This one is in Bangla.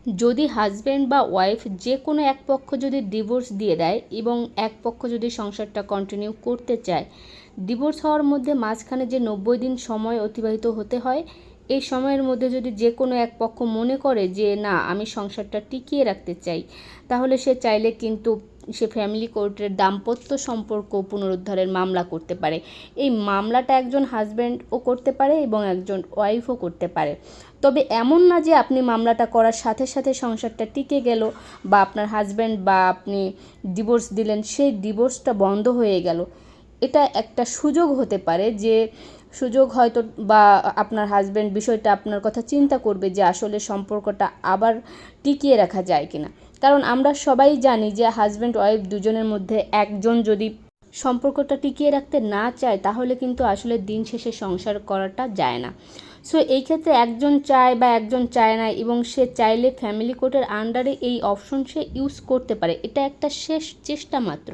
যদি হাজব্যান্ড বা ওয়াইফ যে কোনো এক পক্ষ যদি ডিভোর্স দিয়ে দেয় এবং এক পক্ষ যদি সংসারটা কন্টিনিউ করতে চায়, ডিভোর্স হওয়ার মধ্যে মাঝখানে যে 90 দিন সময় অতিবাহিত হতে হয়, এই সময়ের মধ্যে যদি যে কোনো এক পক্ষ মনে করে যে না আমি সংসারটা টিকিয়ে রাখতে চাই, তাহলে সে চাইলে কিন্তু সে ফ্যামিলি কোর্টের দাম্পত্য সম্পর্ক পুনরুদ্ধারের মামলা করতে পারে। এই মামলাটা একজন হাজব্যান্ডও করতে পারে এবং একজন ওয়াইফও করতে পারে। তবে এমন না যে আপনি মামলাটা করার সাথে সাথে সংসারটা টিকে গেল, বা আপনার হাজব্যান্ড বা আপনি ডিভোর্স দিলেন সেই ডিভোর্সটা বন্ধ হয়ে গেল। এটা একটা সুযোগ হতে পারে, যে সুযোগ হয়তো বা আপনার হাজব্যান্ড বিষয়টা আপনার কথা চিন্তা করবে যে আসলে সম্পর্কটা আবার টিকিয়ে রাখা যায় কিনা। কারণ আমরা সবাই জানি যে হাজব্যান্ড ওয়াইফ দুজনের মধ্যে একজন যদি সম্পর্কটা টিকিয়ে রাখতে না চায়, তাহলে কিন্তু আসলে দিন শেষে সংসার করাটা যায় না। সো এই ক্ষেত্রে একজন চায় বা একজন চায় না, এবং সে চাইলে ফ্যামিলি কোর্টের আন্ডারে এই অপশন সে ইউজ করতে পারে। এটা একটা শেষ চেষ্টা মাত্র।